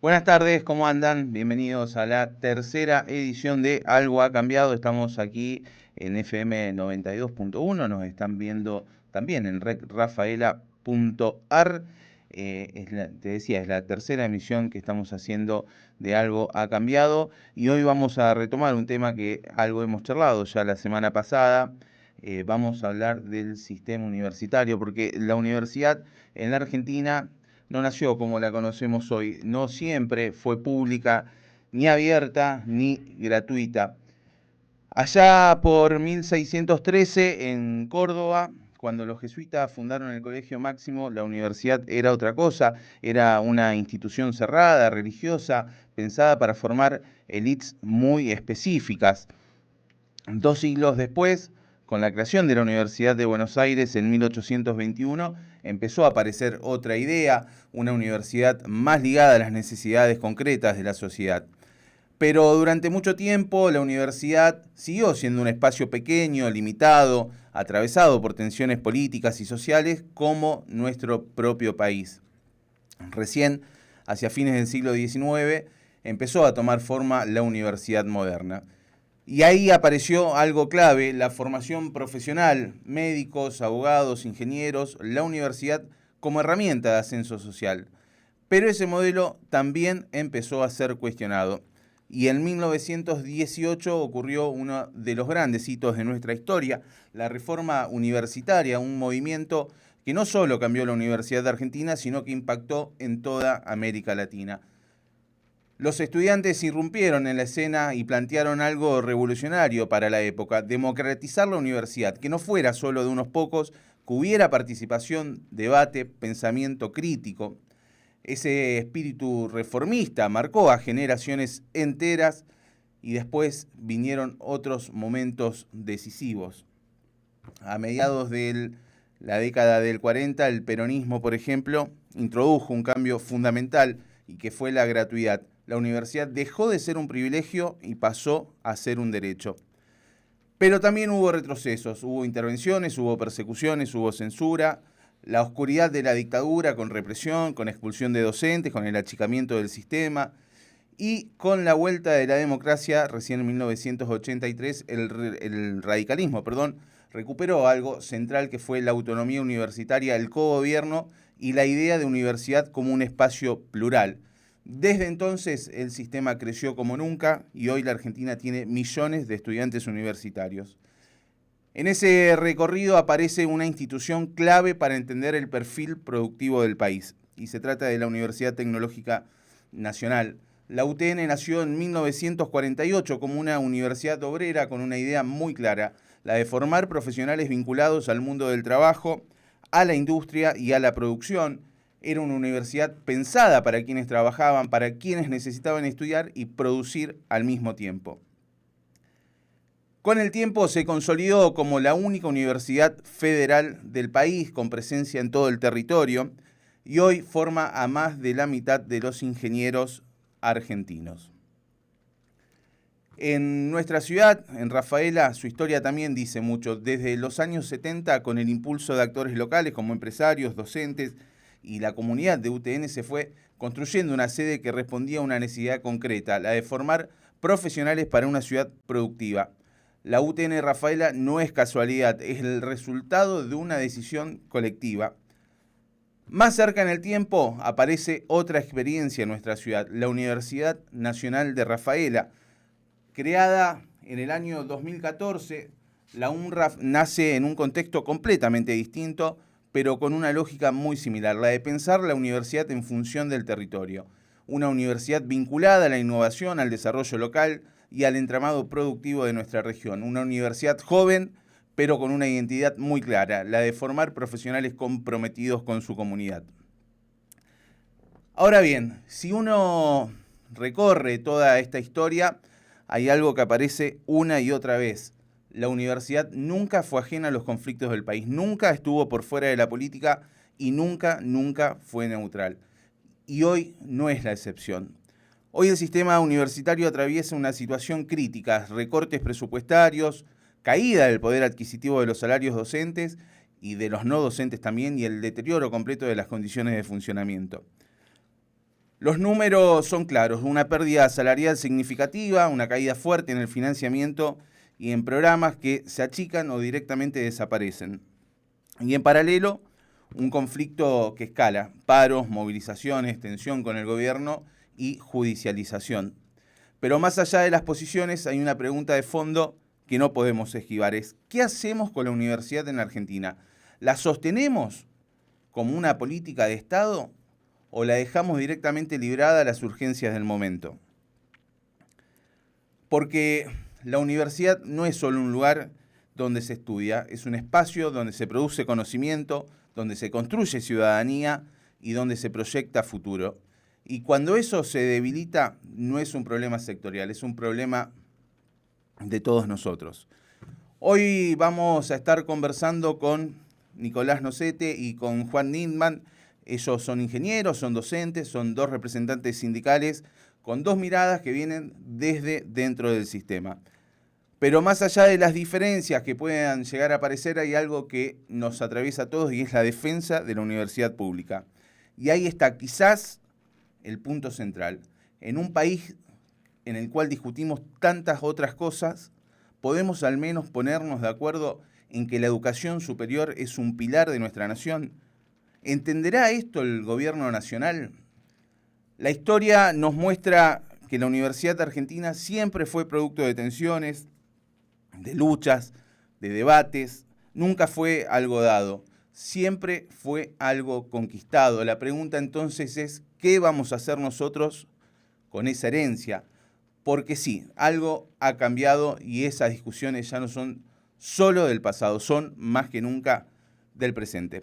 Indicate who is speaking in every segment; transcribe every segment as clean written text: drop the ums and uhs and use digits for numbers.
Speaker 1: Buenas tardes, ¿cómo andan? Bienvenidos a la tercera edición de Algo ha cambiado. Estamos aquí en FM 92.1, nos están viendo también en rafaela.ar. Te decía, es la tercera emisión que estamos haciendo de Algo ha cambiado y hoy vamos a retomar un tema que algo hemos charlado ya la semana pasada. Vamos a hablar del sistema universitario porque la universidad en la Argentina no nació como la conocemos hoy, no siempre fue pública, ni abierta, ni gratuita. Allá por 1613, en Córdoba, cuando los jesuitas fundaron el Colegio Máximo, la universidad era otra cosa, era una institución cerrada, religiosa, pensada para formar élites muy específicas. 2 siglos después, con la creación de la Universidad de Buenos Aires en 1821, empezó a aparecer otra idea, una universidad más ligada a las necesidades concretas de la sociedad. Pero durante mucho tiempo la universidad siguió siendo un espacio pequeño, limitado, atravesado por tensiones políticas y sociales como nuestro propio país. Recién, hacia fines del siglo XIX, empezó a tomar forma la universidad moderna. Y ahí apareció algo clave, la formación profesional, médicos, abogados, ingenieros, la universidad como herramienta de ascenso social. Pero ese modelo también empezó a ser cuestionado. Y en 1918 ocurrió uno de los grandes hitos de nuestra historia, la reforma universitaria, un movimiento que no solo cambió la Universidad de Argentina, sino que impactó en toda América Latina. Los estudiantes irrumpieron en la escena y plantearon algo revolucionario para la época, democratizar la universidad, que no fuera solo de unos pocos, que hubiera participación, debate, pensamiento crítico. Ese espíritu reformista marcó a generaciones enteras y después vinieron otros momentos decisivos. A mediados de la década del 40, el peronismo, por ejemplo, introdujo un cambio fundamental y que fue la gratuidad. La universidad dejó de ser un privilegio y pasó a ser un derecho. Pero también hubo retrocesos, hubo intervenciones, hubo persecuciones, hubo censura, la oscuridad de la dictadura con represión, con expulsión de docentes, con el achicamiento del sistema y con la vuelta de la democracia recién en 1983 el radicalismo, recuperó algo central que fue la autonomía universitaria, el cogobierno y la idea de universidad como un espacio plural. Desde entonces el sistema creció como nunca y hoy la Argentina tiene millones de estudiantes universitarios. En ese recorrido aparece una institución clave para entender el perfil productivo del país y se trata de la Universidad Tecnológica Nacional. La UTN nació en 1948 como una universidad obrera con una idea muy clara, la de formar profesionales vinculados al mundo del trabajo, a la industria y a la producción. Era una universidad pensada para quienes trabajaban, para quienes necesitaban estudiar y producir al mismo tiempo. Con el tiempo se consolidó como la única universidad federal del país con presencia en todo el territorio y hoy forma a más de la mitad de los ingenieros argentinos. En nuestra ciudad, en Rafaela, su historia también dice mucho. Desde los años 70, con el impulso de actores locales como empresarios, docentes y la comunidad de UTN, se fue construyendo una sede que respondía a una necesidad concreta, la de formar profesionales para una ciudad productiva. La UTN Rafaela no es casualidad, es el resultado de una decisión colectiva. Más cerca en el tiempo aparece otra experiencia en nuestra ciudad, la Universidad Nacional de Rafaela. Creada en el año 2014, la UNRAF nace en un contexto completamente distinto, pero con una lógica muy similar, la de pensar la universidad en función del territorio. Una universidad vinculada a la innovación, al desarrollo local y al entramado productivo de nuestra región. Una universidad joven, pero con una identidad muy clara, la de formar profesionales comprometidos con su comunidad. Ahora bien, si uno recorre toda esta historia, hay algo que aparece una y otra vez. La universidad nunca fue ajena a los conflictos del país, nunca estuvo por fuera de la política y nunca fue neutral. Y hoy no es la excepción. Hoy el sistema universitario atraviesa una situación crítica, recortes presupuestarios, caída del poder adquisitivo de los salarios docentes y de los no docentes también, y el deterioro completo de las condiciones de funcionamiento. Los números son claros, una pérdida salarial significativa, una caída fuerte en el financiamiento y en programas que se achican o directamente desaparecen. Y en paralelo, un conflicto que escala, paros, movilizaciones, tensión con el gobierno y judicialización. Pero más allá de las posiciones hay una pregunta de fondo que no podemos esquivar, es ¿qué hacemos con la universidad en Argentina? ¿La sostenemos como una política de Estado o la dejamos directamente librada a las urgencias del momento? Porque la universidad no es solo un lugar donde se estudia, es un espacio donde se produce conocimiento, donde se construye ciudadanía y donde se proyecta futuro. Y cuando eso se debilita, no es un problema sectorial, es un problema de todos nosotros. Hoy vamos a estar conversando con Nicolás Nocete y con Juan Nindman. Ellos son ingenieros, son docentes, son dos representantes sindicales con dos miradas que vienen desde dentro del sistema. Pero más allá de las diferencias que puedan llegar a aparecer, hay algo que nos atraviesa a todos y es la defensa de la universidad pública. Y ahí está quizás el punto central. En un país en el cual discutimos tantas otras cosas, podemos al menos ponernos de acuerdo en que la educación superior es un pilar de nuestra nación. ¿Entenderá esto el gobierno nacional? La historia nos muestra que la Universidad Argentina siempre fue producto de tensiones, de luchas, de debates, nunca fue algo dado, siempre fue algo conquistado. La pregunta entonces es, ¿qué vamos a hacer nosotros con esa herencia? Porque sí, algo ha cambiado y esas discusiones ya no son solo del pasado, son más que nunca del presente.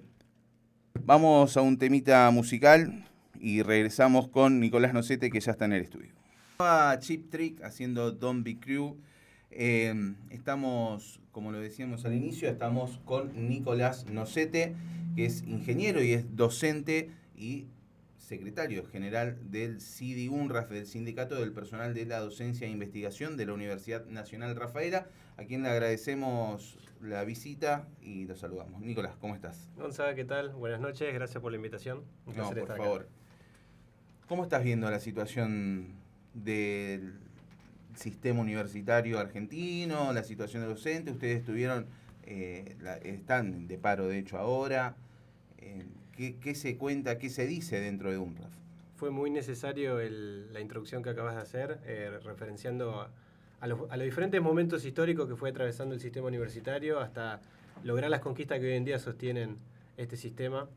Speaker 1: Vamos a un temita musical y regresamos con Nicolás Nocete, que ya está en el estudio. Cheap Trick haciendo Don't Be Crew. Estamos, como lo decíamos al inicio, estamos con Nicolás Nocete, que es ingeniero y es docente y secretario general del CIDI-UNRAF, del Sindicato del Personal de la Docencia e Investigación de la Universidad Nacional Rafaela, a quien le agradecemos la visita y lo saludamos. Nicolás, ¿cómo estás?
Speaker 2: Gonzalo, ¿qué tal? Buenas noches, gracias por la invitación. Un placer
Speaker 1: por
Speaker 2: estar
Speaker 1: favor.
Speaker 2: acá.
Speaker 1: ¿Cómo estás viendo la situación del sistema universitario argentino, la situación de docentes? Ustedes están de paro de hecho ahora. ¿Qué se cuenta, qué se dice dentro de UNRAF?
Speaker 2: Fue muy necesario la introducción que acabas de hacer, referenciando a los diferentes momentos históricos que fue atravesando el sistema universitario hasta lograr las conquistas que hoy en día sostienen este sistema.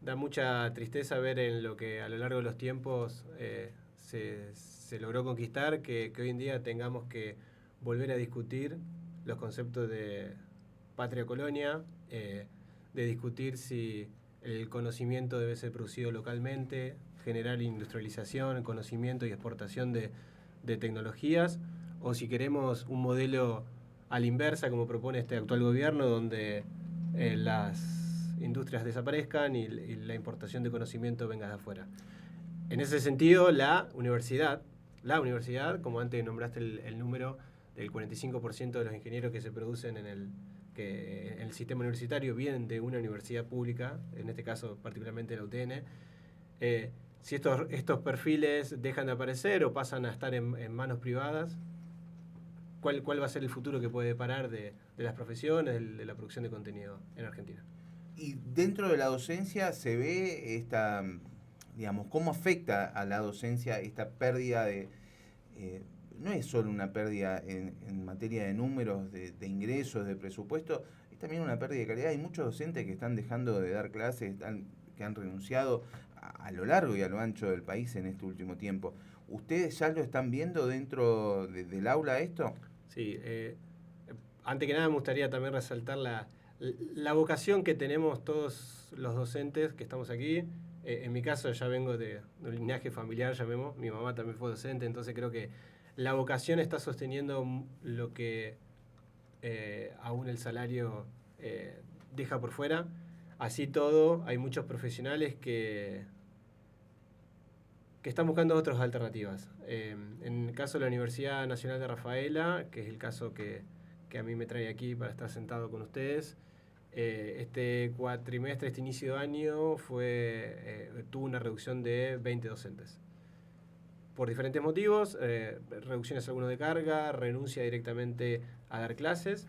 Speaker 2: Da mucha tristeza ver en lo que a lo largo de los tiempos se logró conquistar, que hoy en día tengamos que volver a discutir los conceptos de patria-colonia, de discutir si el conocimiento debe ser producido localmente, generar industrialización, conocimiento y exportación de tecnologías, o si queremos un modelo a la inversa, como propone este actual gobierno, donde las industrias desaparezcan y la importación de conocimiento venga de afuera. En ese sentido, la universidad, como antes nombraste el número del 45% de los ingenieros que se producen en el sistema universitario vienen de una universidad pública, en este caso particularmente la UTN. Si estos perfiles dejan de aparecer o pasan a estar en manos privadas, ¿cuál va a ser el futuro que puede deparar de las profesiones, de la producción de contenido en Argentina?
Speaker 1: Y dentro de la docencia se ve cómo afecta a la docencia esta pérdida de... no es solo una pérdida en materia de números, de ingresos, de presupuesto, es también una pérdida de calidad. Hay muchos docentes que están dejando de dar clases, que han renunciado a lo largo y a lo ancho del país en este último tiempo. ¿Ustedes ya lo están viendo dentro del aula esto?
Speaker 2: Sí, antes que nada me gustaría también resaltar la vocación que tenemos todos los docentes que estamos aquí. En mi caso ya vengo de un linaje familiar, llamemos, mi mamá también fue docente, entonces creo que la vocación está sosteniendo lo que aún el salario deja por fuera. Así todo, hay muchos profesionales que están buscando otras alternativas. En el caso de la Universidad Nacional de Rafaela, que es el caso que a mí me trae aquí para estar sentado con ustedes, Este cuatrimestre, este inicio de año, tuvo una reducción de 20 docentes. Por diferentes motivos, reducciones algunos de carga, renuncia directamente a dar clases,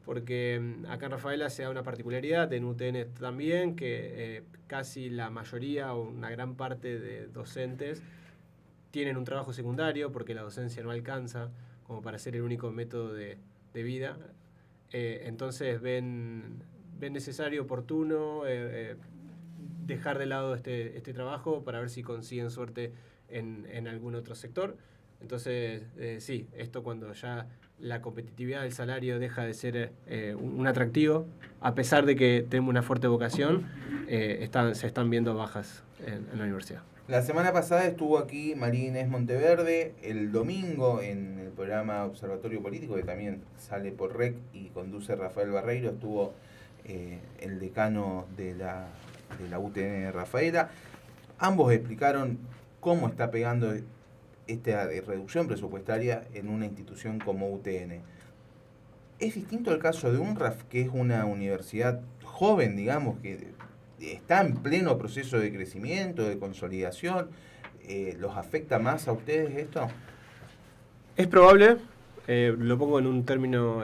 Speaker 2: porque acá en Rafaela se da una particularidad, en UTN también, que casi la mayoría o una gran parte de docentes tienen un trabajo secundario porque la docencia no alcanza como para ser el único método de vida. Entonces ven necesario, oportuno, dejar de lado este trabajo para ver si consiguen suerte en algún otro sector. Entonces, sí, esto cuando ya la competitividad del salario deja de ser un atractivo, a pesar de que tenemos una fuerte vocación, se están viendo bajas en la universidad.
Speaker 1: La semana pasada estuvo aquí María Inés Monteverde, el domingo en el programa Observatorio Político, que también sale por REC y conduce Rafael Barreiro, estuvo el decano de la UTN de Rafaela. Ambos explicaron cómo está pegando esta reducción presupuestaria en una institución como UTN. Es distinto el caso de UNRAF, que es una universidad joven, digamos, que está en pleno proceso de crecimiento, de consolidación. ¿Los afecta más a ustedes esto?
Speaker 2: Es probable, lo pongo en un término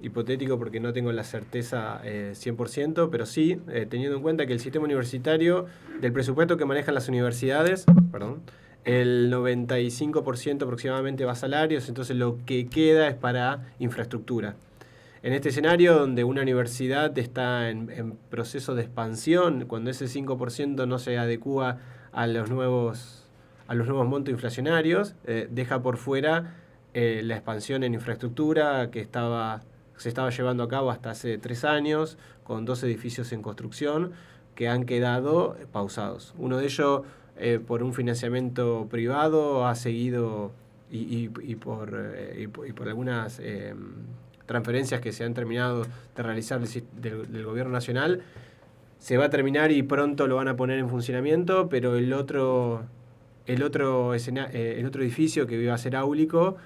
Speaker 2: hipotético porque no tengo la certeza 100%, pero sí, teniendo en cuenta que el sistema universitario, del presupuesto que manejan las universidades, el 95% aproximadamente va a salarios, entonces lo que queda es para infraestructura. En este escenario donde una universidad está en proceso de expansión, cuando ese 5% no se adecúa a los nuevos montos inflacionarios, deja por fuera la expansión en infraestructura que se estaba llevando a cabo hasta hace 3 años, con 2 edificios en construcción que han quedado pausados. Uno de ellos, por un financiamiento privado, ha seguido y por algunas transferencias que se han terminado de realizar del gobierno nacional, se va a terminar y pronto lo van a poner en funcionamiento, pero el otro edificio que iba a ser áulico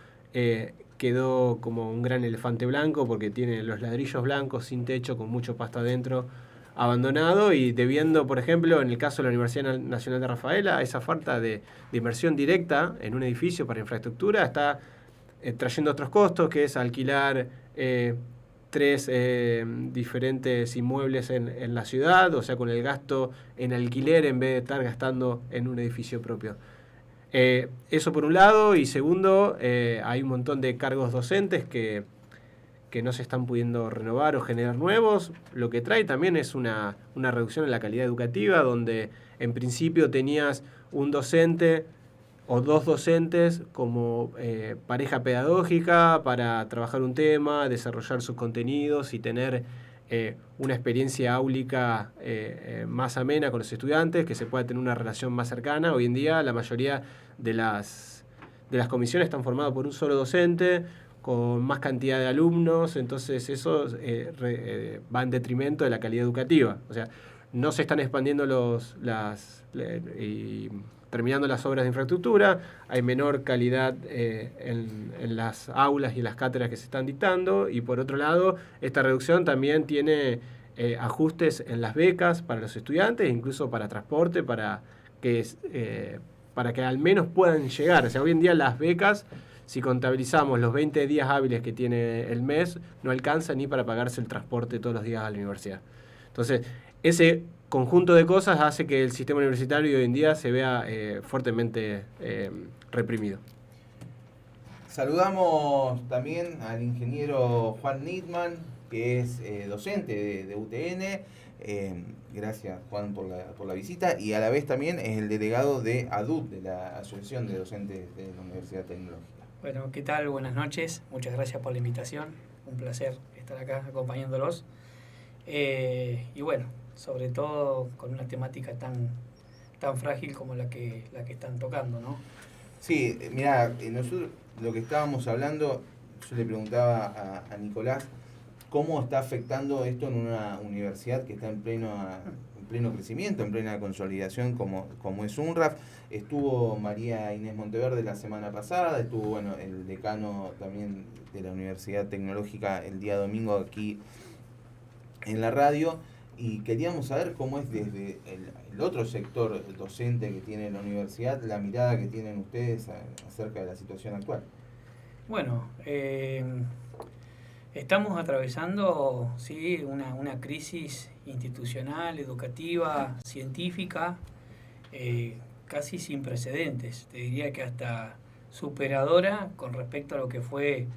Speaker 2: quedó como un gran elefante blanco porque tiene los ladrillos blancos sin techo con mucho pasto adentro, abandonado y debiendo, por ejemplo, en el caso de la Universidad Nacional de Rafaela, esa falta de inversión directa en un edificio para infraestructura está trayendo otros costos, que es alquilar 3 diferentes inmuebles en la ciudad, o sea, con el gasto en alquiler en vez de estar gastando en un edificio propio. Eso por un lado, y segundo, hay un montón de cargos docentes que no se están pudiendo renovar o generar nuevos, lo que trae también es una reducción en la calidad educativa, donde en principio tenías un docente o 2 docentes como pareja pedagógica para trabajar un tema, desarrollar sus contenidos y tener una experiencia áulica más amena con los estudiantes, que se pueda tener una relación más cercana. Hoy en día la mayoría de las comisiones están formadas por un solo docente, con más cantidad de alumnos, entonces eso va en detrimento de la calidad educativa. O sea, no se están expandiendo y terminando las obras de infraestructura, hay menor calidad en las aulas y en las cátedras que se están dictando, y por otro lado, esta reducción también tiene ajustes en las becas para los estudiantes, incluso para transporte, para que al menos puedan llegar. O sea, hoy en día las becas, si contabilizamos los 20 días hábiles que tiene el mes, no alcanza ni para pagarse el transporte todos los días a la universidad. Entonces, ese conjunto de cosas hace que el sistema universitario hoy en día se vea fuertemente reprimido.
Speaker 1: Saludamos también al ingeniero Juan Nitman, que es docente de UTN. Gracias, Juan, por la visita, y a la vez también es el delegado de ADUT, de la Asociación de Docentes de la Universidad Tecnológica.
Speaker 3: Bueno, ¿qué tal? Buenas noches. Muchas gracias por la invitación. Un placer estar acá acompañándolos. Y bueno, sobre todo con una temática tan frágil como la que están tocando, ¿no?
Speaker 1: Sí, mira, nosotros lo que estábamos hablando, yo le preguntaba a Nicolás cómo está afectando esto en una universidad que está en pleno crecimiento, en plena consolidación como es UNRAF. Estuvo María Inés Monteverde la semana pasada, estuvo el decano también de la Universidad Tecnológica el día domingo aquí en la radio, y queríamos saber cómo es desde el otro sector docente que tiene la universidad, la mirada que tienen ustedes acerca de la situación actual.
Speaker 3: Bueno, estamos atravesando, sí, una crisis institucional, educativa, científica, casi sin precedentes. Te diría que hasta superadora con respecto a lo que fue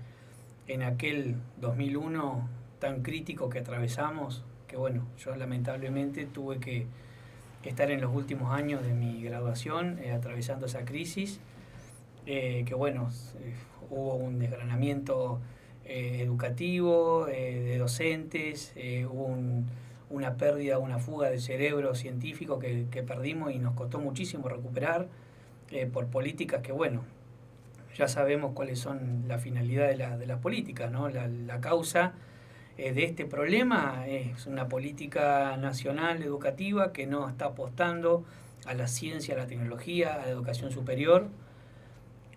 Speaker 3: en aquel 2001 tan crítico que atravesamos, que bueno, yo lamentablemente tuve que estar en los últimos años de mi graduación atravesando esa crisis, que bueno, hubo un desgranamiento educativo, de docentes, hubo una pérdida, una fuga de cerebro científico que perdimos y nos costó muchísimo recuperar por políticas que, bueno, ya sabemos cuáles son la finalidad de las políticas, ¿no? La causa de este problema es una política nacional educativa que no está apostando a la ciencia, a la tecnología, a la educación superior.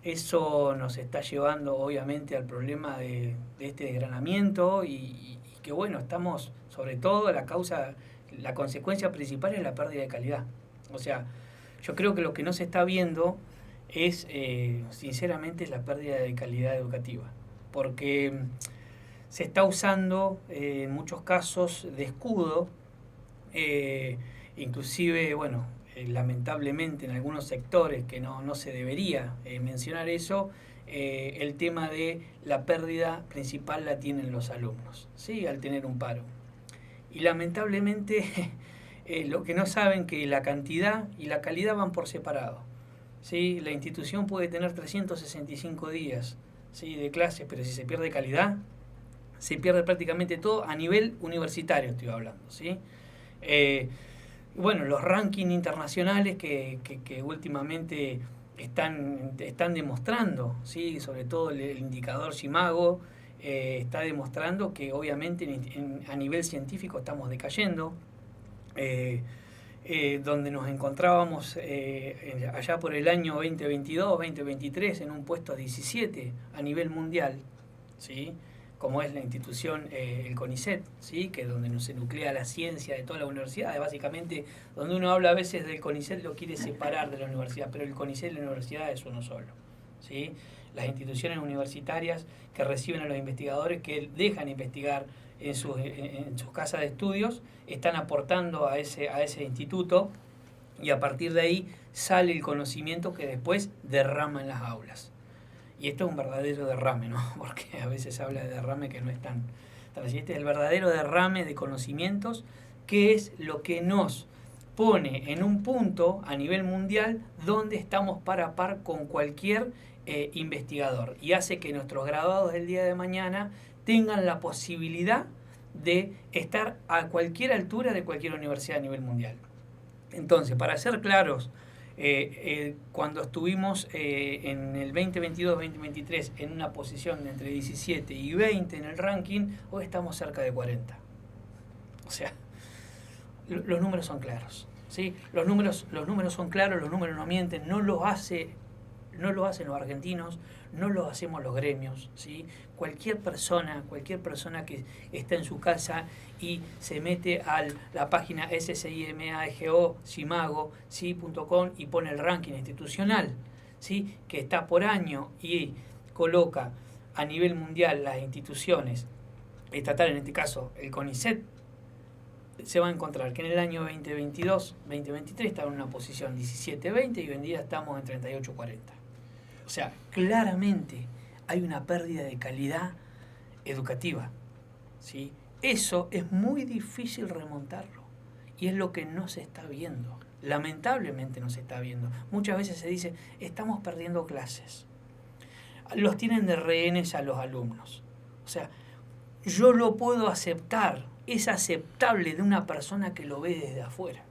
Speaker 3: Eso nos está llevando obviamente al problema de este desgranamiento y que bueno, estamos sobre todo la consecuencia principal es la pérdida de calidad. O sea, yo creo que lo que no se está viendo es sinceramente la pérdida de calidad educativa, porque se está usando en muchos casos de escudo, inclusive, bueno, lamentablemente en algunos sectores que no se debería mencionar eso, el tema de la pérdida principal la tienen los alumnos, ¿sí? Al tener un paro. Y lamentablemente lo que no saben que la cantidad y la calidad van por separado, ¿sí? La institución puede tener 365 días, ¿sí?, de clases, pero si se pierde calidad, se pierde prácticamente todo a nivel universitario, estoy hablando, ¿sí? Bueno, los rankings internacionales que últimamente están demostrando, ¿sí? Sobre todo el indicador Simago está demostrando que obviamente a nivel científico estamos decayendo. Donde nos encontrábamos allá por el año 2022, 2023 en un puesto 17 a nivel mundial, ¿sí?, como es la institución, el CONICET, ¿sí?, que es donde se nuclea la ciencia de todas las universidades. Básicamente, donde uno habla a veces del CONICET lo quiere separar de la universidad, pero el CONICET y la universidad es uno solo, ¿sí? Las instituciones universitarias que reciben a los investigadores, que dejan investigar en sus casas de estudios, están aportando a ese instituto, y a partir de ahí sale el conocimiento que después derrama en las aulas. Y esto es un verdadero derrame, ¿no? Porque a veces se habla de derrame que no es tan así. Este es el verdadero derrame de conocimientos, que es lo que nos pone en un punto a nivel mundial donde estamos par a par con cualquier investigador, y hace que nuestros graduados del día de mañana tengan la posibilidad de estar a cualquier altura de cualquier universidad a nivel mundial. Entonces, para ser claros, cuando estuvimos en el 2022-2023 en una posición de entre 17 y 20 en el ranking, hoy estamos cerca de 40. O sea, los números son claros, ¿sí? Los números son claros, los números no mienten, no lo hacen los argentinos, no lo hacemos los gremios, ¿sí? Cualquier persona que está en su casa y se mete a la página SCIMAGO, ¿sí?.com y pone el ranking institucional, ¿sí?, que está por año y coloca a nivel mundial las instituciones estatales, en este caso el CONICET, se va a encontrar que en el año 2022-2023 estaba en una posición 17-20 y hoy en día estamos en 38-40. O sea, claramente hay una pérdida de calidad educativa, ¿sí? Eso es muy difícil remontarlo y es lo que no se está viendo. Lamentablemente no se está viendo. Muchas veces se dice, estamos perdiendo clases. Los tienen de rehenes a los alumnos. O sea, yo lo puedo aceptar. Es aceptable de una persona que lo ve desde afuera.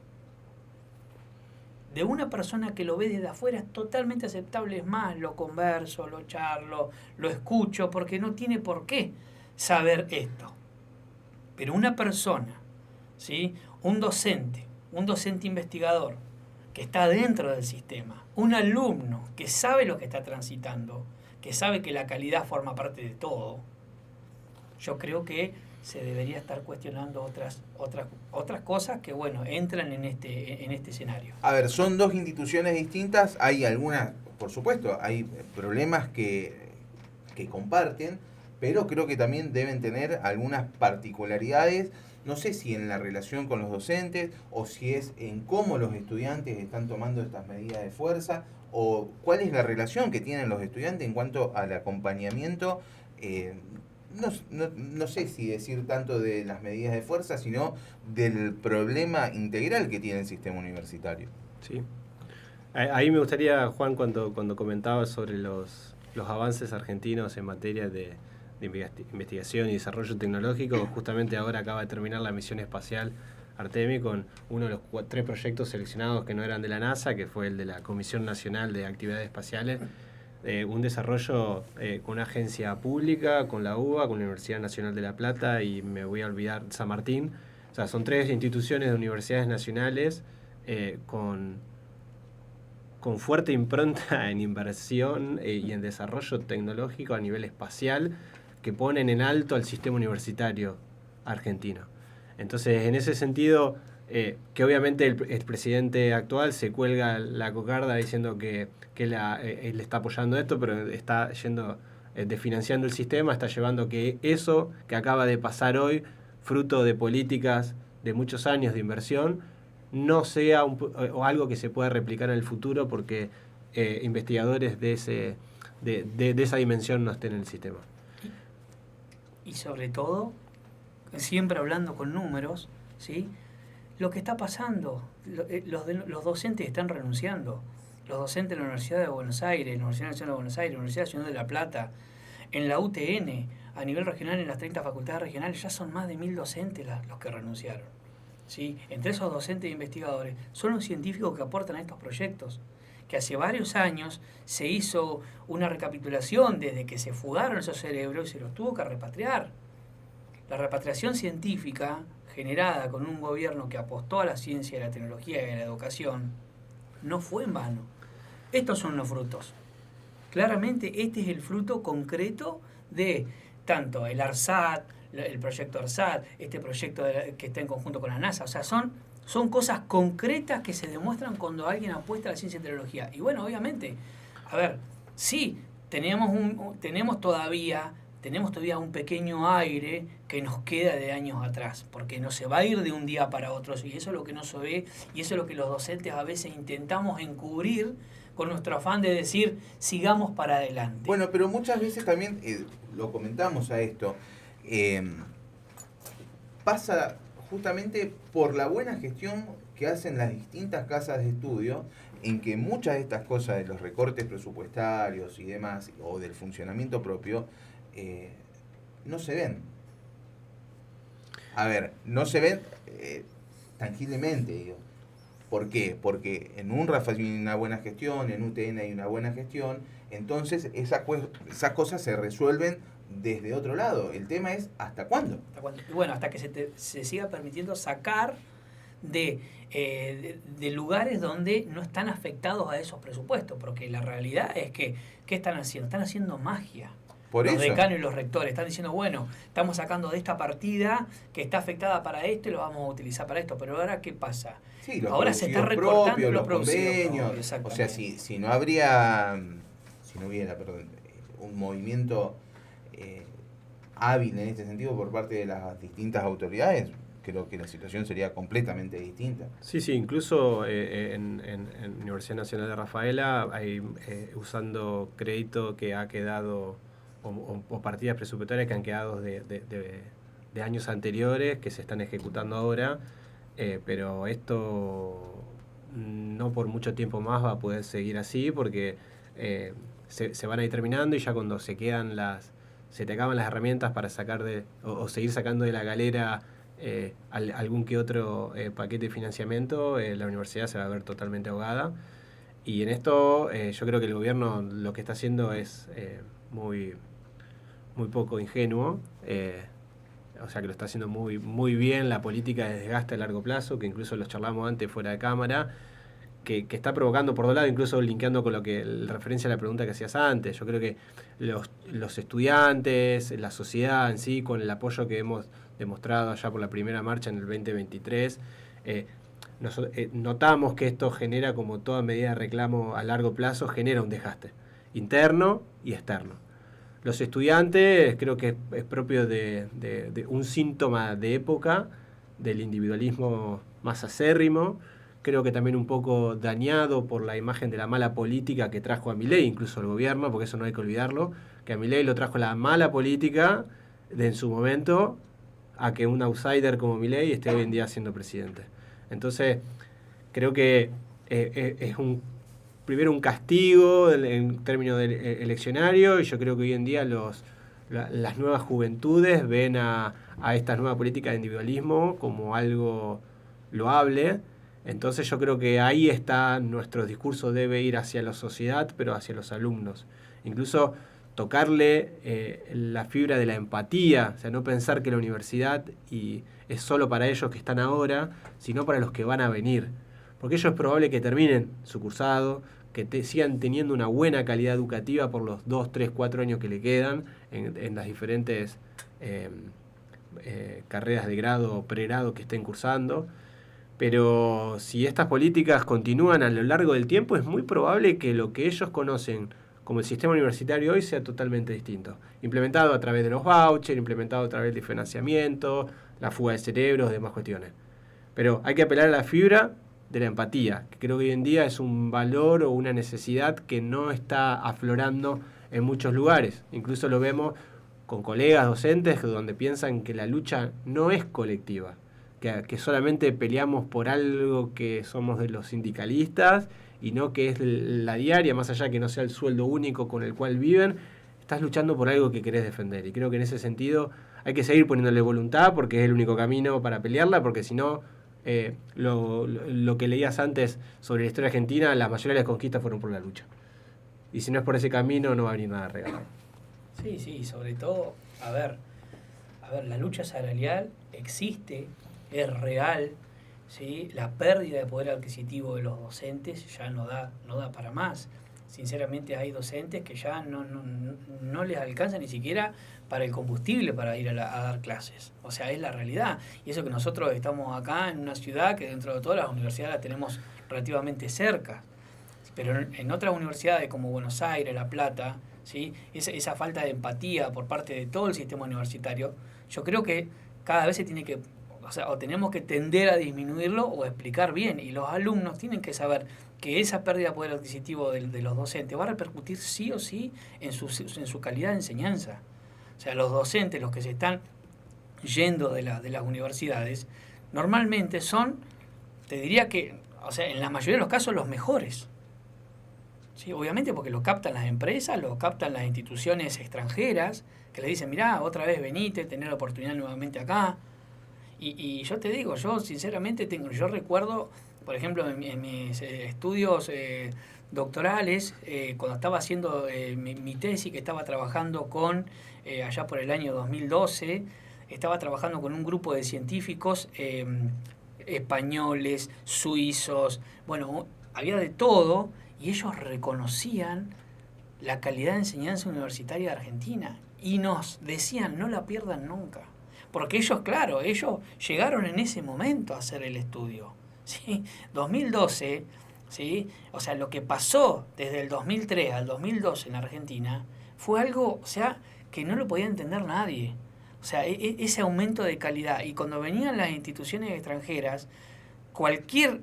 Speaker 3: De una persona que lo ve desde afuera es totalmente aceptable. Es más, lo converso, lo charlo, lo escucho, porque no tiene por qué saber esto. Pero una persona, ¿sí?, un docente investigador que está dentro del sistema, un alumno que sabe lo que está transitando, que sabe que la calidad forma parte de todo, yo creo que se debería estar cuestionando otras cosas que, bueno, entran en este escenario.
Speaker 1: A ver, son dos instituciones distintas, hay algunas, por supuesto, hay problemas que comparten, pero creo que también deben tener algunas particularidades, no sé si en la relación con los docentes, o si es en cómo los estudiantes están tomando estas medidas de fuerza, o cuál es la relación que tienen los estudiantes en cuanto al acompañamiento. No sé si decir tanto de las medidas de fuerza, sino del problema integral que tiene el sistema universitario.
Speaker 2: Sí. Ahí me gustaría, Juan, cuando comentabas sobre los avances argentinos en materia de investigación y desarrollo tecnológico, justamente ahora acaba de terminar la misión espacial Artemis con uno de los 3 proyectos seleccionados que no eran de la NASA, que fue el de la Comisión Nacional de Actividades Espaciales. Un desarrollo con una agencia pública, con la UBA, con la Universidad Nacional de La Plata y me voy a olvidar San Martín. O sea, son 3 instituciones de universidades nacionales con fuerte impronta en inversión y en desarrollo tecnológico a nivel espacial que ponen en alto al sistema universitario argentino. Entonces, en ese sentido, que obviamente el presidente actual se cuelga la cocarda diciendo que él está apoyando esto, pero está desfinanciando el sistema, está llevando que eso que acaba de pasar hoy, fruto de políticas de muchos años de inversión, no sea o algo que se pueda replicar en el futuro porque investigadores de esa dimensión no estén en el sistema.
Speaker 3: Y sobre todo, siempre hablando con números, ¿sí? Lo que está pasando, los docentes están renunciando. Los docentes de la Universidad de Buenos Aires, la Universidad Nacional de Buenos Aires, la Universidad Nacional de La Plata, en la UTN, a nivel regional, en las 30 facultades regionales, ya son más de 1000 docentes los que renunciaron. ¿Sí? Entre esos docentes e investigadores son los científicos que aportan a estos proyectos, que hace varios años se hizo una recapitulación desde que se fugaron esos cerebros y se los tuvo que repatriar. La repatriación científica generada con un gobierno que apostó a la ciencia, a la tecnología y a la educación no fue en vano. Estos son los frutos. Claramente este es el fruto concreto de tanto el ARSAT, el proyecto ARSAT, este proyecto que está en conjunto con la NASA. O sea, son cosas concretas que se demuestran cuando alguien apuesta a la ciencia y tecnología. Y bueno, obviamente, a ver, sí, tenemos todavía un pequeño aire que nos queda de años atrás, porque no se va a ir de un día para otro, y eso es lo que no se ve, y eso es lo que los docentes a veces intentamos encubrir con nuestro afán de decir, sigamos para adelante.
Speaker 1: Bueno, pero muchas veces también, lo comentamos a esto, pasa justamente por la buena gestión que hacen las distintas casas de estudio, en que muchas de estas cosas de los recortes presupuestarios y demás, o del funcionamiento propio, no se ven. A ver, no se ven tangiblemente, digo. ¿Por qué? Porque en un Rafa hay una buena gestión, en UTN hay una buena gestión, entonces esas cosas se resuelven desde otro lado. El tema es ¿hasta cuándo?
Speaker 3: Y bueno, hasta que se siga permitiendo sacar de lugares donde no están afectados a esos presupuestos, porque la realidad es que, ¿qué están haciendo? Están haciendo magia.
Speaker 1: Por
Speaker 3: los
Speaker 1: eso.
Speaker 3: decanos y los rectores están diciendo, bueno, estamos sacando de esta partida que está afectada para esto y lo vamos a utilizar para esto, pero ahora ¿qué pasa?
Speaker 1: Sí, los
Speaker 3: ahora se está recortando los
Speaker 1: convenios. O sea, si no hubiera un movimiento hábil en este sentido por parte de las distintas autoridades, creo que la situación sería completamente distinta.
Speaker 2: Sí, incluso en Universidad Nacional de Rafaela hay usando crédito que ha quedado o partidas presupuestarias que han quedado de años anteriores que se están ejecutando ahora, pero esto no por mucho tiempo más va a poder seguir así porque se van a ir terminando y ya cuando se te acaban las herramientas para sacar o seguir sacando de la galera algún que otro paquete de financiamiento, la universidad se va a ver totalmente ahogada. Y en esto yo creo que el gobierno lo que está haciendo es muy poco ingenuo, o sea que lo está haciendo muy bien la política de desgaste a largo plazo, que incluso los charlamos antes fuera de cámara, que está provocando por dos lados, incluso linkeando con lo que referencia a la pregunta que hacías antes. Yo creo que los estudiantes, la sociedad en sí, con el apoyo que hemos demostrado allá por la primera marcha en el 2023. Notamos que esto genera, como toda medida de reclamo a largo plazo, genera un desgaste interno y externo. Los estudiantes creo que es propio de un síntoma de época, del individualismo más acérrimo, creo que también un poco dañado por la imagen de la mala política que trajo a Milei, incluso el gobierno, porque eso no hay que olvidarlo, que a Milei lo trajo la mala política en su momento a que un outsider como Milei esté hoy en día siendo presidente. Entonces, creo que es primero un castigo en términos de eleccionario, y yo creo que hoy en día las nuevas juventudes ven a esta nueva política de individualismo como algo loable. Entonces yo creo que ahí está, nuestro discurso debe ir hacia la sociedad, pero hacia los alumnos. Incluso tocarle la fibra de la empatía, o sea, no pensar que la universidad es solo para ellos que están ahora, sino para los que van a venir. Porque ellos es probable que terminen su cursado, que sigan teniendo una buena calidad educativa por los 2, 3, 4 años que le quedan en las diferentes carreras de grado o pregrado que estén cursando. Pero si estas políticas continúan a lo largo del tiempo, es muy probable que lo que ellos conocen como el sistema universitario hoy sea totalmente distinto. Implementado a través de los vouchers, implementado a través del financiamiento, la fuga de cerebros, demás cuestiones. Pero hay que apelar a la fibra de la empatía, que creo que hoy en día es un valor o una necesidad que no está aflorando en muchos lugares. Incluso lo vemos con colegas docentes donde piensan que la lucha no es colectiva, que solamente peleamos por algo que somos de los sindicalistas y no que es la diaria, más allá que no sea el sueldo único con el cual viven, estás luchando por algo que querés defender. Y creo que en ese sentido hay que seguir poniéndole voluntad, porque es el único camino para pelearla, porque si no, lo que leías antes sobre la historia argentina, la mayoría de las conquistas fueron por la lucha. Y si no es por ese camino, no va a venir nada regalado.
Speaker 3: Sí, sobre todo, a ver, la lucha salarial existe, es real, ¿sí? La pérdida de poder adquisitivo de los docentes ya no da para más. Sinceramente hay docentes que ya no les alcanza ni siquiera para el combustible para ir a dar clases. O sea, es la realidad. Y eso que nosotros estamos acá en una ciudad que dentro de todas las universidades la tenemos relativamente cerca. Pero en otras universidades como Buenos Aires, La Plata, ¿sí? Esa falta de empatía por parte de todo el sistema universitario, yo creo que cada vez se tiene que, o tenemos que tender a disminuirlo o explicar bien. Y los alumnos tienen que saber que esa pérdida de poder adquisitivo de los docentes va a repercutir sí o sí en su calidad de enseñanza. O sea, los docentes, los que se están yendo de las universidades, normalmente son, te diría que, o sea, en la mayoría de los casos, los mejores. ¿Sí? Obviamente porque lo captan las empresas, lo captan las instituciones extranjeras, que le dicen, mirá, otra vez venite, tener la oportunidad nuevamente acá. Y yo te digo, yo sinceramente yo recuerdo, por ejemplo, en mis estudios doctorales, cuando estaba haciendo mi tesis, que estaba trabajando con, allá por el año 2012, estaba trabajando con un grupo de científicos españoles, suizos, bueno, había de todo, y ellos reconocían la calidad de enseñanza universitaria de Argentina y nos decían, no la pierdan nunca. Porque ellos, claro, ellos llegaron en ese momento a hacer el estudio. ¿Sí? 2012, ¿sí? O sea, lo que pasó desde el 2003 al 2012 en Argentina fue algo, o sea, que no lo podía entender nadie. O sea, ese aumento de calidad. Y cuando venían las instituciones extranjeras, cualquier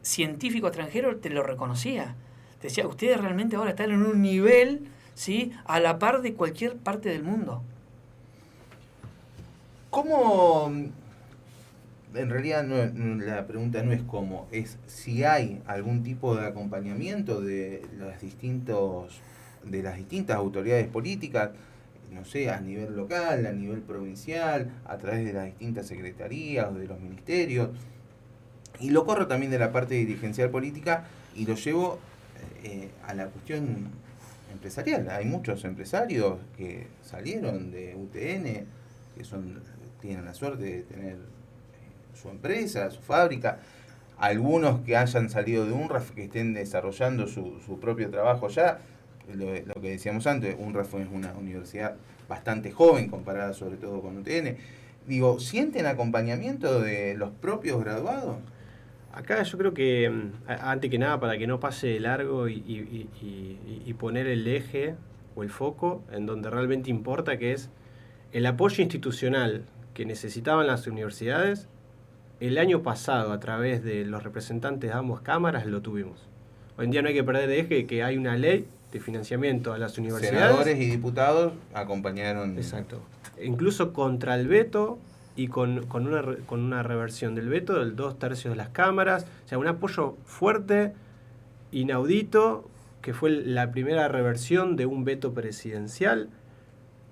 Speaker 3: científico extranjero te lo reconocía. Te decía, ustedes realmente ahora están en un nivel, ¿sí?, a la par de cualquier parte del mundo.
Speaker 1: ¿Cómo? En realidad la pregunta no es cómo, es si hay algún tipo de acompañamiento de las distintas autoridades políticas, no sé, a nivel local, a nivel provincial, a través de las distintas secretarías o de los ministerios. Y lo corro también de la parte dirigencial política y lo llevo a la cuestión empresarial. Hay muchos empresarios que salieron de UTN, que tienen la suerte de tener su empresa, su fábrica, algunos que hayan salido de UNRAF, que estén desarrollando su propio trabajo ya. Lo que decíamos antes, UNRAF es una universidad bastante joven comparada sobre todo con UTN. Digo, ¿sienten acompañamiento de los propios graduados?
Speaker 2: Acá yo creo que, antes que nada, para que no pase de largo y poner el eje o el foco en donde realmente importa, que es el apoyo institucional que necesitaban las universidades, el año pasado a través de los representantes de ambas cámaras lo tuvimos. Hoy en día no hay que perder de eje que hay una ley de financiamiento a las universidades.
Speaker 1: Senadores y diputados acompañaron.
Speaker 2: Exacto. Incluso contra el veto y con una reversión del veto del 2/3 de las cámaras. O sea, un apoyo fuerte, inaudito, que fue la primera reversión de un veto presidencial.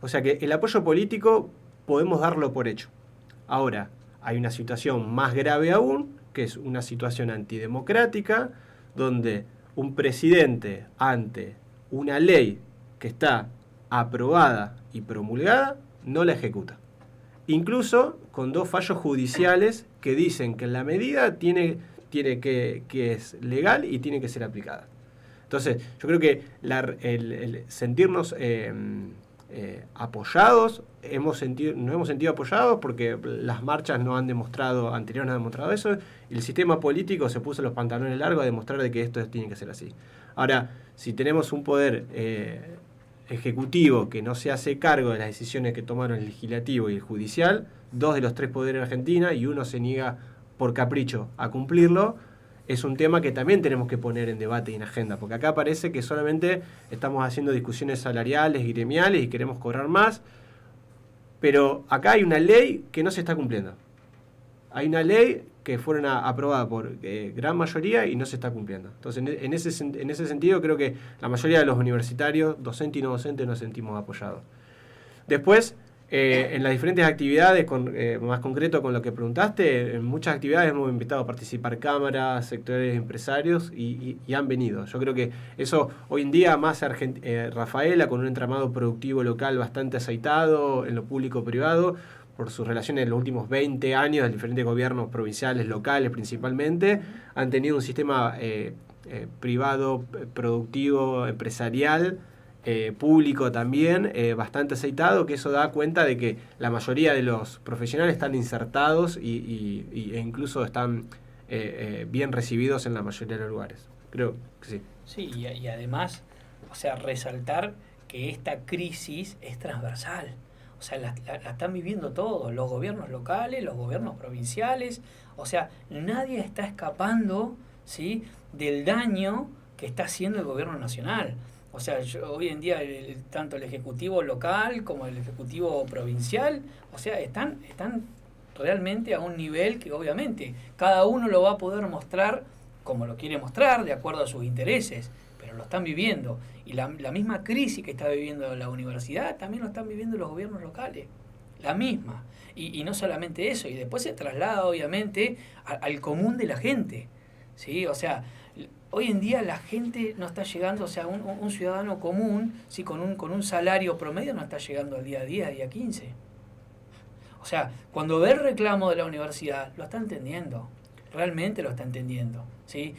Speaker 2: O sea que el apoyo político podemos darlo por hecho. Ahora, hay una situación más grave aún, que es una situación antidemocrática, donde un presidente, ante una ley que está aprobada y promulgada, no la ejecuta. Incluso con 2 fallos judiciales que dicen que la medida tiene que es legal y tiene que ser aplicada. Entonces, yo creo que el sentirnos apoyados, nos hemos sentido apoyados porque las marchas anteriores no han demostrado eso, y el sistema político se puso los pantalones largos a demostrar de que esto tiene que ser así. Ahora, si tenemos un poder ejecutivo que no se hace cargo de las decisiones que tomaron el legislativo y el judicial, 2 de los 3 poderes en Argentina, y uno se niega por capricho a cumplirlo, es un tema que también tenemos que poner en debate y en agenda, porque acá parece que solamente estamos haciendo discusiones salariales y gremiales y queremos cobrar más, pero acá hay una ley que no se está cumpliendo. Hay una ley que fueron aprobada por gran mayoría y no se está cumpliendo. Entonces, en ese sentido, creo que la mayoría de los universitarios, docentes y no docentes, nos sentimos apoyados. Después, en las diferentes actividades, más concreto con lo que preguntaste, en muchas actividades hemos invitado a participar cámaras, sectores empresarios y han venido. Yo creo que eso hoy en día, más Rafaela, con un entramado productivo local bastante aceitado en lo público-privado, por sus relaciones en los últimos 20 años de diferentes gobiernos provinciales, locales principalmente, han tenido un sistema privado, productivo, empresarial, público también, bastante aceitado, que eso da cuenta de que la mayoría de los profesionales están insertados e incluso están bien recibidos en la mayoría de los lugares. Creo que sí.
Speaker 3: Sí, y además, o sea, resaltar que esta crisis es transversal. O sea, la están viviendo todos, los gobiernos locales, los gobiernos provinciales. O sea, nadie está escapando, ¿sí?, del daño que está haciendo el gobierno nacional. O sea, hoy en día tanto el ejecutivo local como el ejecutivo provincial, o sea, están realmente a un nivel que obviamente cada uno lo va a poder mostrar como lo quiere mostrar, de acuerdo a sus intereses, pero lo están viviendo. Y la misma crisis que está viviendo la universidad también lo están viviendo los gobiernos locales, la misma. Y no solamente eso, y después se traslada obviamente al común de la gente, ¿sí? O sea, hoy en día la gente no está llegando, o sea, un ciudadano común, ¿sí?, con un salario promedio no está llegando al día 10, día 15. O sea, cuando ve el reclamo de la universidad, lo está entendiendo, realmente lo está entendiendo, ¿sí?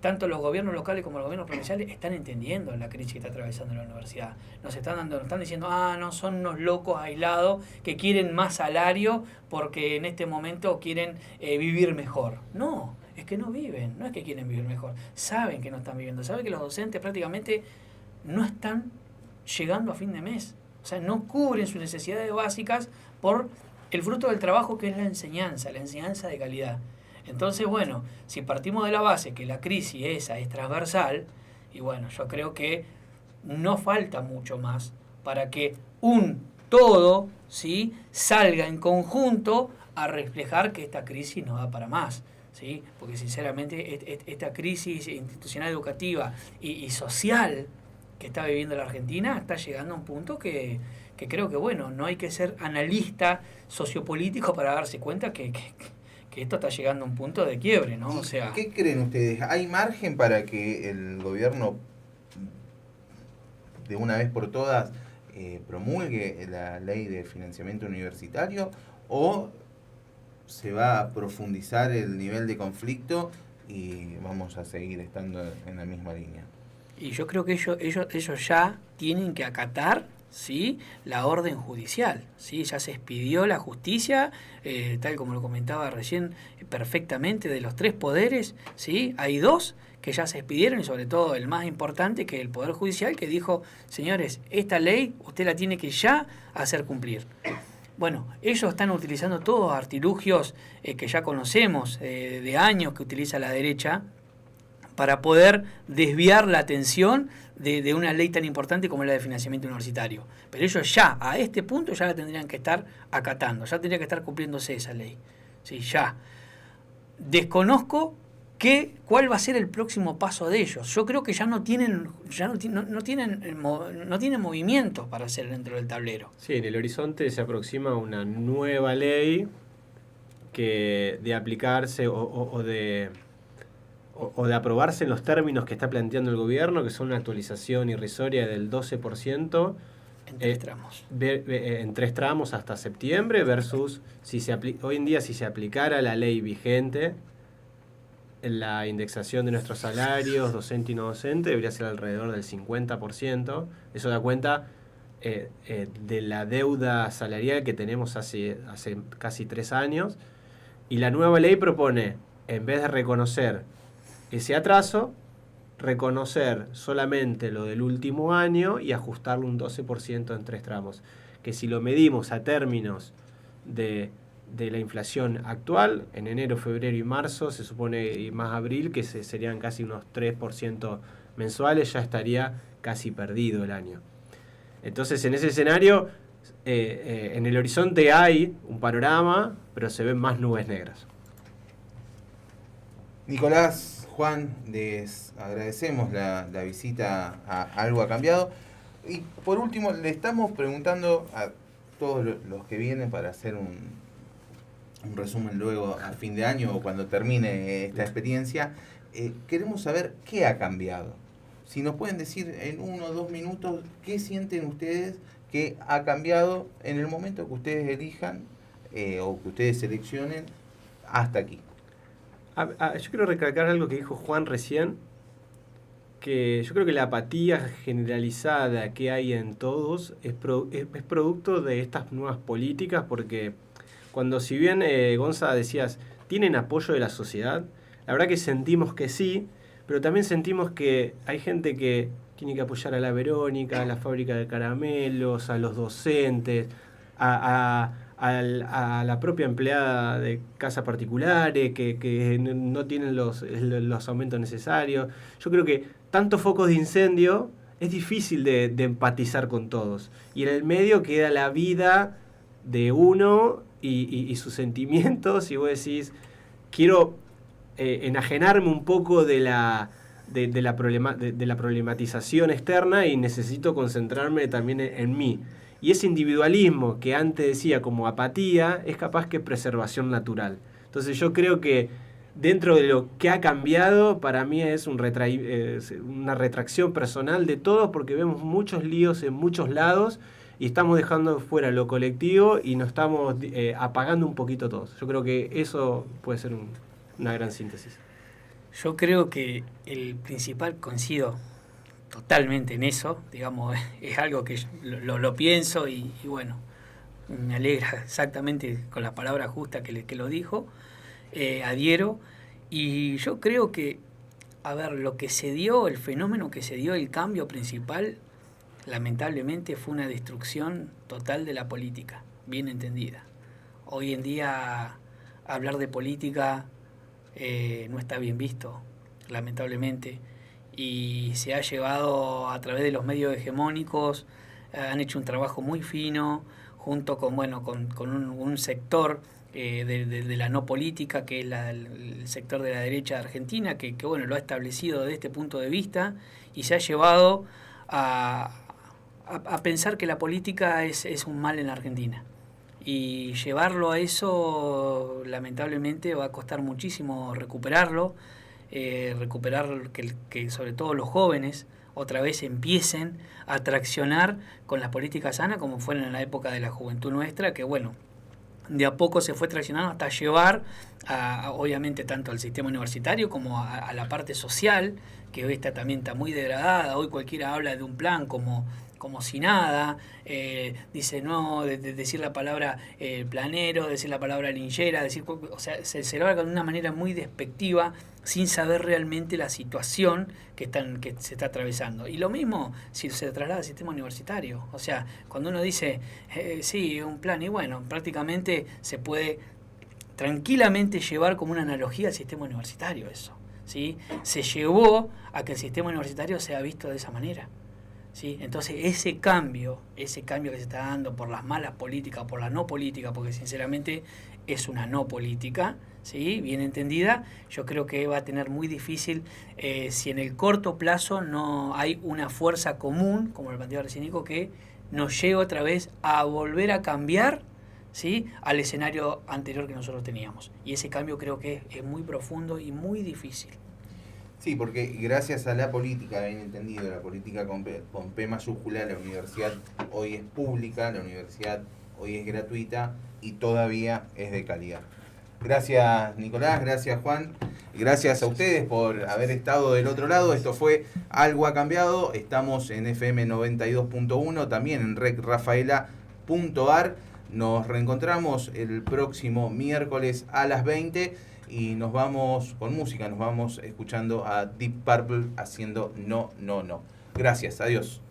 Speaker 3: Tanto los gobiernos locales como los gobiernos provinciales están entendiendo la crisis que está atravesando la universidad. Nos están diciendo, no, son unos locos aislados que quieren más salario porque en este momento quieren vivir mejor. No. Es que no viven, no es que quieren vivir mejor, saben que no están viviendo, saben que los docentes prácticamente no están llegando a fin de mes, o sea, no cubren sus necesidades básicas por el fruto del trabajo que es la enseñanza de calidad. Entonces, bueno, si partimos de la base que la crisis esa es transversal, y bueno, yo creo que no falta mucho más para que un todo, ¿sí?, salga en conjunto a reflejar que esta crisis no da para más. ¿Sí? Porque sinceramente esta crisis institucional educativa y social que está viviendo la Argentina está llegando a un punto que creo que, bueno, no hay que ser analista sociopolítico para darse cuenta que esto está llegando a un punto de quiebre, ¿no? O sea,
Speaker 1: ¿qué creen ustedes? ¿Hay margen para que el gobierno de una vez por todas promulgue la ley de financiamiento universitario, o se va a profundizar el nivel de conflicto y vamos a seguir estando en la misma línea?
Speaker 3: Y yo creo que ellos ya tienen que acatar, ¿sí?, la orden judicial, ¿sí? Ya se expidió la justicia, tal como lo comentaba recién perfectamente, de los 3 poderes, ¿sí? Hay 2 que ya se expidieron, y sobre todo el más importante, que es el Poder Judicial, que dijo, señores, esta ley usted la tiene que ya hacer cumplir. Bueno, ellos están utilizando todos artilugios que ya conocemos de años que utiliza la derecha para poder desviar la atención de una ley tan importante como la de financiamiento universitario. Pero ellos ya, a este punto, ya la tendrían que estar acatando, ya tendría que estar cumpliéndose esa ley. Sí, ya. Desconozco cuál va a ser el próximo paso de ellos. Yo creo que ya no tienen movimientos para hacer dentro del tablero.
Speaker 2: Sí, en el horizonte se aproxima una nueva ley que de aplicarse o de aprobarse en los términos que está planteando el gobierno, que son una actualización irrisoria del 12%.
Speaker 3: En 3 tramos.
Speaker 2: En 3 tramos hasta septiembre, versus hoy en día si se aplicara la ley vigente, la indexación de nuestros salarios, docente y no docente, debería ser alrededor del 50%. Eso da cuenta de la deuda salarial que tenemos hace casi 3 años. Y la nueva ley propone, en vez de reconocer ese atraso, reconocer solamente lo del último año y ajustarlo un 12% en 3 tramos. Que si lo medimos a términos de la inflación actual, en enero, febrero y marzo, se supone, y más abril, que serían casi unos 3% mensuales, ya estaría casi perdido el año. Entonces, en ese escenario, en el horizonte hay un panorama, pero se ven más nubes negras.
Speaker 1: Nicolás, Juan, les agradecemos la visita a Algo ha Cambiado. Y por último, le estamos preguntando a todos los que vienen para hacer un resumen luego a fin de año o cuando termine esta experiencia, queremos saber qué ha cambiado. Si nos pueden decir en 1 o 2 minutos qué sienten ustedes que ha cambiado en el momento que ustedes elijan o que ustedes seleccionen hasta aquí.
Speaker 2: Yo quiero recalcar algo que dijo Juan recién, que yo creo que la apatía generalizada que hay en todos es producto de estas nuevas políticas, porque cuando, si bien Gonza decías, ¿tienen apoyo de la sociedad? La verdad que sentimos que sí, pero también sentimos que hay gente que tiene que apoyar a la Verónica, a la fábrica de caramelos, a los docentes, a la propia empleada de casas particulares que no tienen los aumentos necesarios. Yo creo que tantos focos de incendio es difícil de empatizar con todos. Y en el medio queda la vida de uno y sus sentimientos, y vos decís, quiero enajenarme un poco de la problematización externa y necesito concentrarme también en mí. Y ese individualismo que antes decía como apatía es capaz que preservación natural. Entonces yo creo que dentro de lo que ha cambiado, para mí es una retracción personal de todos, porque vemos muchos líos en muchos lados y estamos dejando fuera lo colectivo y nos estamos apagando un poquito todos. Yo creo que eso puede ser una gran síntesis.
Speaker 3: Yo creo que el principal, coincido totalmente en eso, digamos, es algo que lo pienso y bueno, me alegra exactamente con la palabra justa que lo dijo, adhiero, y yo creo que, a ver, lo que se dio, el fenómeno que se dio, el cambio principal, lamentablemente fue una destrucción total de la política, bien entendida. Hoy en día hablar de política no está bien visto, lamentablemente, y se ha llevado a través de los medios hegemónicos, han hecho un trabajo muy fino, junto con un sector de la no política, que es el sector de la derecha de Argentina, que bueno, lo ha establecido desde este punto de vista, y se ha llevado a pensar que la política es un mal en la Argentina. Y llevarlo a eso, lamentablemente, va a costar muchísimo recuperar que sobre todo los jóvenes otra vez empiecen a traccionar con las políticas sanas, como fueron en la época de la juventud nuestra, que bueno, de a poco se fue traccionando hasta llevar obviamente tanto al sistema universitario como a la parte social, que hoy también está muy degradada. Hoy cualquiera habla de un plan como si nada, dice no, decir la palabra planero, decir la palabra linchera, o sea, se lo habla de una manera muy despectiva, sin saber realmente la situación que se está atravesando. Y lo mismo si se traslada al sistema universitario. O sea, cuando uno dice, sí, un plan, y bueno, prácticamente se puede tranquilamente llevar como una analogía al sistema universitario eso, ¿sí? Se llevó a que el sistema universitario sea visto de esa manera, ¿sí? Entonces ese cambio que se está dando por las malas políticas, por la no política, porque sinceramente es una no política, ¿sí? Bien entendida, yo creo que va a tener muy difícil si en el corto plazo no hay una fuerza común, como el planteaba recién Nico, que nos lleve otra vez a volver a cambiar, ¿sí? Al escenario anterior que nosotros teníamos. Y ese cambio creo que es muy profundo y muy difícil.
Speaker 1: Sí, porque gracias a la política, bien entendido, la política con P mayúscula, la universidad hoy es pública, la universidad hoy es gratuita y todavía es de calidad. Gracias Nicolás, gracias Juan, gracias a ustedes por haber estado del otro lado. Esto fue Algo ha cambiado, estamos en FM 92.1, también en recrafaela.ar. Nos reencontramos el próximo miércoles a las 20 y nos vamos con música, nos vamos escuchando a Deep Purple haciendo No, No, No. Gracias, adiós.